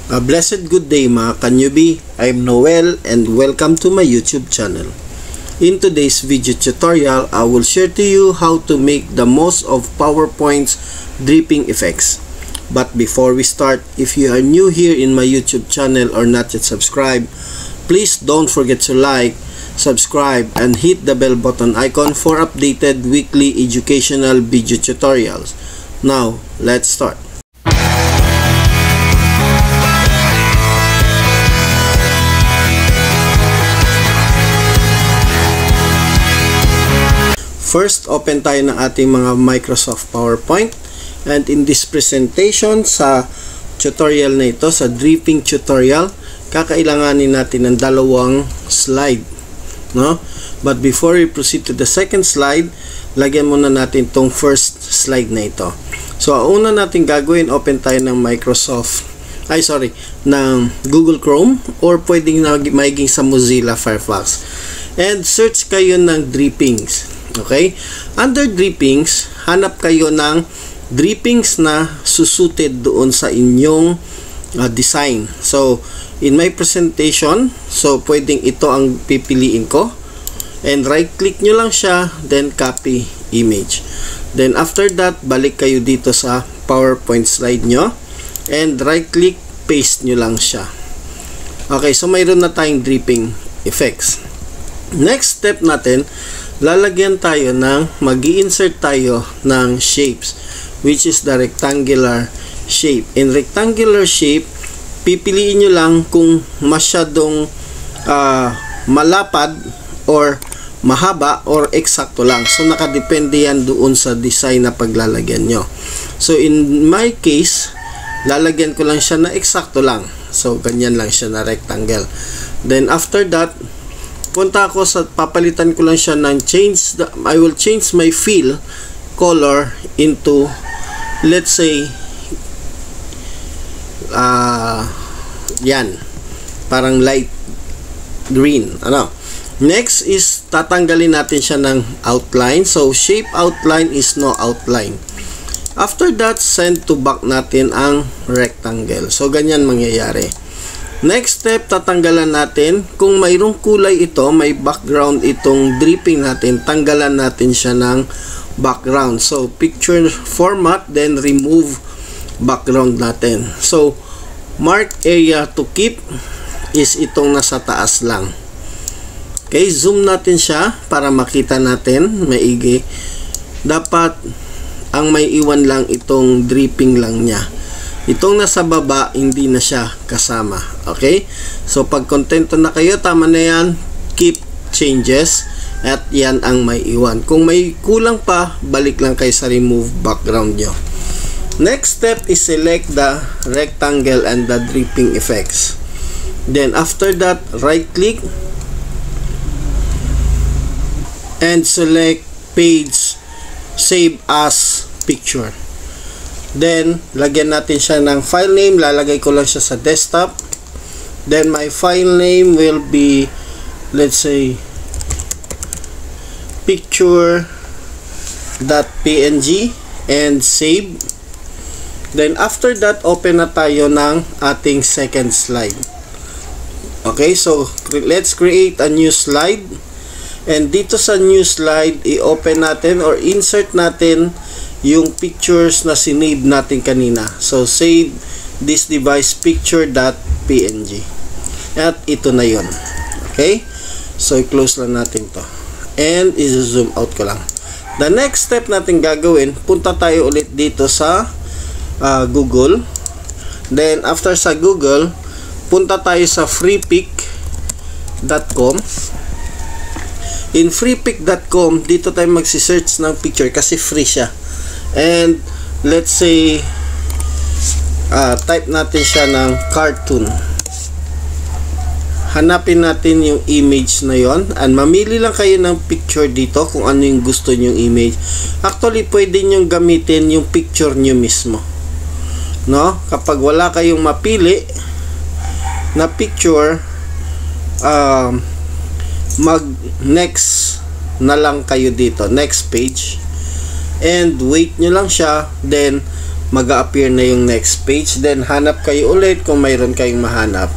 A blessed good day mga ka-newbie. I'm Noel and welcome to my YouTube channel. In today's video tutorial, I will share to you how to make the most of PowerPoint's dripping effects. But before we start, if you are new here in my YouTube channel or not yet subscribed, please don't forget to like, subscribe, and hit the bell button icon for updated weekly educational video tutorials. Now, let's start. First, open tayo ng ating mga Microsoft PowerPoint, and in this presentation sa tutorial na ito, sa dripping tutorial, kakailanganin natin ng dalawang slide, no? But before we proceed to the second slide, lagyan muna natin tong first slide na ito. So, ang una natin gagawin, open tayo ng ng Google Chrome, or pwedeng maiging sa Mozilla Firefox, and search kayo ng drippings. Okay? Under drippings, hanap kayo ng drippings na susuted doon sa inyong design. So, in my presentation, so pwedeng ito ang pipiliin ko. And right-click nyo lang siya, then copy image. Then after that, balik kayo dito sa PowerPoint slide nyo. And right-click, paste nyo lang siya. Okay, so mayroon na tayong dripping effects. Next step natin, lalagyan tayo mag-i-insert tayo ng shapes, which is the rectangular shape. In rectangular shape, pipiliin nyo lang kung masyadong malapad or mahaba or eksakto lang. So, nakadepende yan doon sa design na paglalagyan nyo. So, in my case, lalagyan ko lang siya na eksakto lang. So, ganyan lang siya na rectangle. Then, after that, punta ako sa, papalitan ko lang siya ng I will change my fill color into, let's say, yan, parang light green. Next is, tatanggalin natin siya ng outline. So, shape outline is no outline. After that, send to back natin ang rectangle. So, ganyan mangyayari. Next step, tatanggalan natin. Kung mayroong kulay ito, may background itong dripping natin, tanggalan natin siya ng background. So, picture format, then remove background natin. So, mark area to keep is itong nasa taas lang. Okay, zoom natin siya para makita natin maigi. Dapat ang may iwan lang itong dripping lang niya. Itong nasa baba, hindi na siya kasama. Okay? So, pag kontento na kayo, tama na yan, keep changes, at yan ang may iwan. Kung may kulang pa, balik lang kayo sa remove background nyo. Next step is select the rectangle and the dripping effects. Then, after that, right-click, and select page, save as picture. Then, lagyan natin siya ng file name. Lalagay ko lang siya sa desktop. Then, my file name will be, let's say, picture.png, and save. Then, after that, open na tayo ng ating second slide. Okay, so, let's create a new slide. And dito sa new slide, i-open natin or insert natin yung pictures na sinave natin kanina. So, save this device picture.png. At ito na yun. Okay? So, i-close lang natin to. And, i-zoom out ko lang. The next step natin gagawin, punta tayo ulit dito sa Google. Then, after sa Google, punta tayo sa freepik.com. In freepik.com, dito tayo magsi-search ng picture kasi free siya. And let's say type natin siya ng cartoon. Hanapin natin yung image na yon, and mamili lang kayo ng picture dito kung ano yung gusto nyong image. Actually, pwede nyong gamitin yung picture nyo mismo, no? Kapag wala kayong mapili na picture, mag next na lang kayo dito, next page, and wait nyo lang siya. Then mag-appear na yung next page. Then hanap kayo ulit kung mayroon kayong mahanap.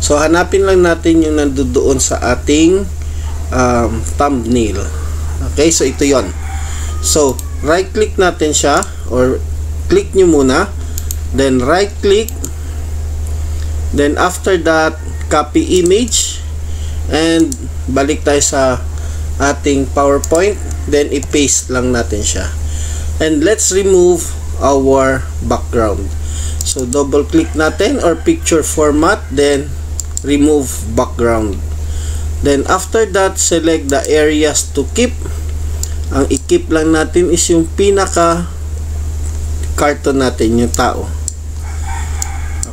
So hanapin lang natin yung nandoon sa ating thumbnail. Okay, so ito yon. So right click natin siya, or click nyo muna, then right click, then after that copy image, and balik tayo sa ating PowerPoint, then i-paste lang natin siya, and let's remove our background. So double click natin, or picture format, then remove background. Then after that, select the areas to keep. Ang i-keep lang natin is yung pinaka cartoon natin, yung tao.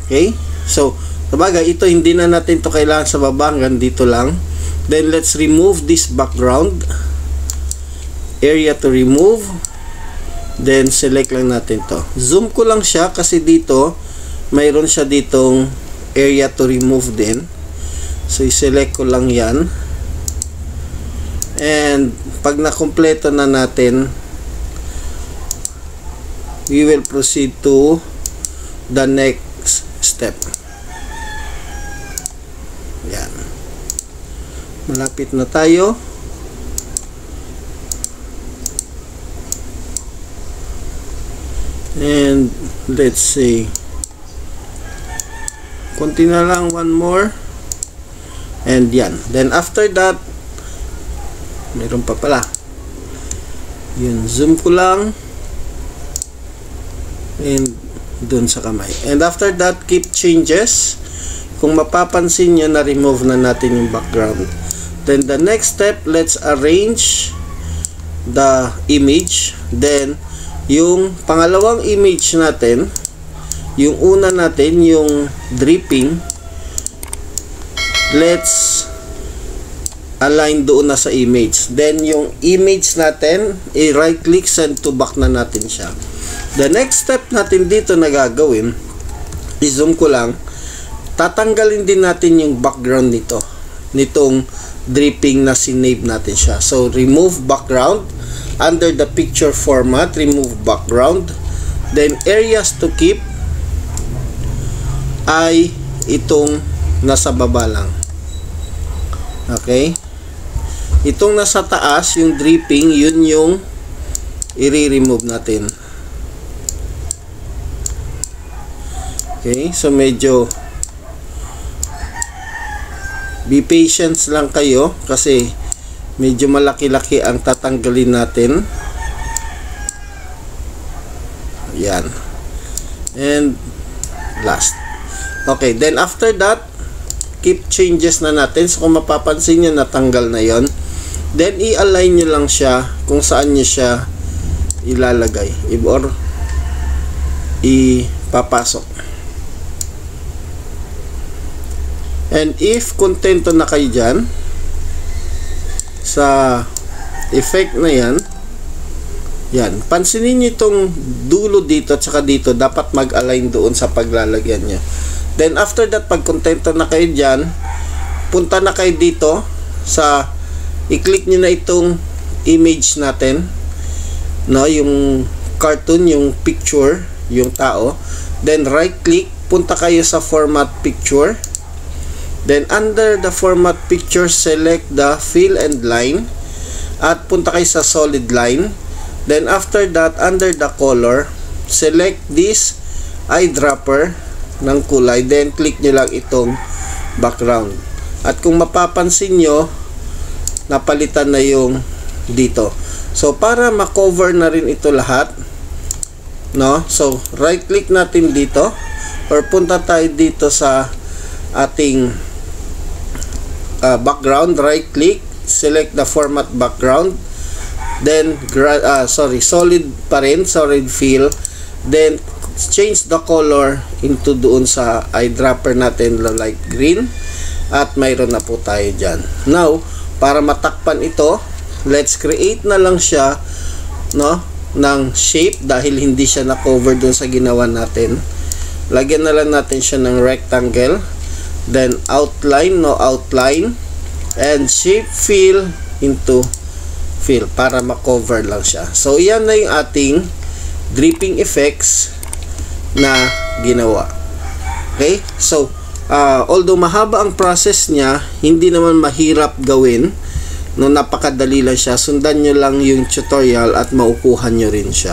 Okay, so sabagay ito hindi na natin to kailangan sa baba, hanggang dito lang. Then let's remove this background, area to remove, then select lang natin to. Zoom ko lang siya kasi dito mayroon siya ditong area to remove din. So i-select ko lang yan, and pag nakumpleto na natin, we will proceed to the next step. Yan, malapit na tayo. And let's see, konti na lang, one more, and yan. Then after that, meron pa pala yun, zoom ko lang, and dun sa kamay. And after that, keep changes. Kung mapapansin nyo, na remove na natin yung background. Then the next step, let's arrange the image. Then yung pangalawang image natin, yung una natin, yung dripping, let's align doon na sa image. Then yung image natin, i-right click, send to back na natin siya. The next step natin dito na gagawin, i-zoom ko lang, tatanggalin din natin yung background nitong dripping na sinave natin siya. So remove background, under the picture format, remove background. Then areas to keep ay itong nasa baba lang. Okay, itong nasa taas, yung dripping, yun yung i-remove natin. Okay, so medyo be patient lang kayo kasi medyo malaki-laki ang tatanggalin natin. Yan, and last. Okay, then after that, keep changes na natin. So kung mapapansin nyo, natanggal na yon. Then i-align nyo lang siya kung saan nyo siya ilalagay, or ipapasok. And if kontento na kayo dyan sa effect na yan, pansinin nyo itong dulo dito at saka dito, dapat mag-align doon sa paglalagyan nyo. Then after that, pag kontento na kayo dyan, punta na kayo dito sa, i-click nyo na itong image natin, no, yung cartoon, yung picture, yung tao. Then right click, punta kayo sa format picture. Then under the format picture, select the fill and line, at punta kayo sa solid line. Then after that, under the color, select this eyedropper ng kulay, then click nyo lang itong background. At kung mapapansin nyo, napalitan na yung dito. So para ma-cover na rin ito lahat, no, so right click natin dito, or punta tayo dito sa ating background, right click, select the format background, then solid pa rin, solid fill, then change the color into doon sa eyedropper natin, light green, at mayroon na po tayo dyan. Now, para matakpan ito, let's create na lang siya, no, ng shape, dahil hindi siya na-cover doon sa ginawa natin. Lagyan na lang natin siya ng rectangle, then outline, no outline, and shape fill into fill para ma-cover lang siya. So yan na yung ating dripping effects na ginawa. Okay? So, although mahaba ang process niya, hindi naman mahirap gawin. No, napakadali lang siya. Sundan nyo lang yung tutorial at maukuhan nyo rin siya.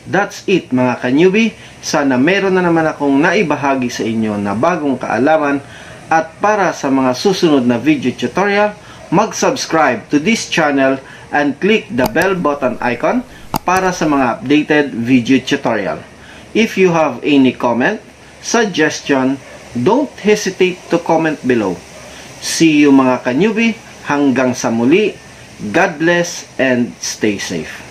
That's it mga ka-newbie. Sana meron na naman akong naibahagi sa inyo na bagong kaalaman. At para sa mga susunod na video tutorial, mag-subscribe to this channel and click the bell button icon para sa mga updated video tutorial. If you have any comment, suggestion, don't hesitate to comment below. See you mga ka-newbie. Hanggang sa muli. God bless and stay safe.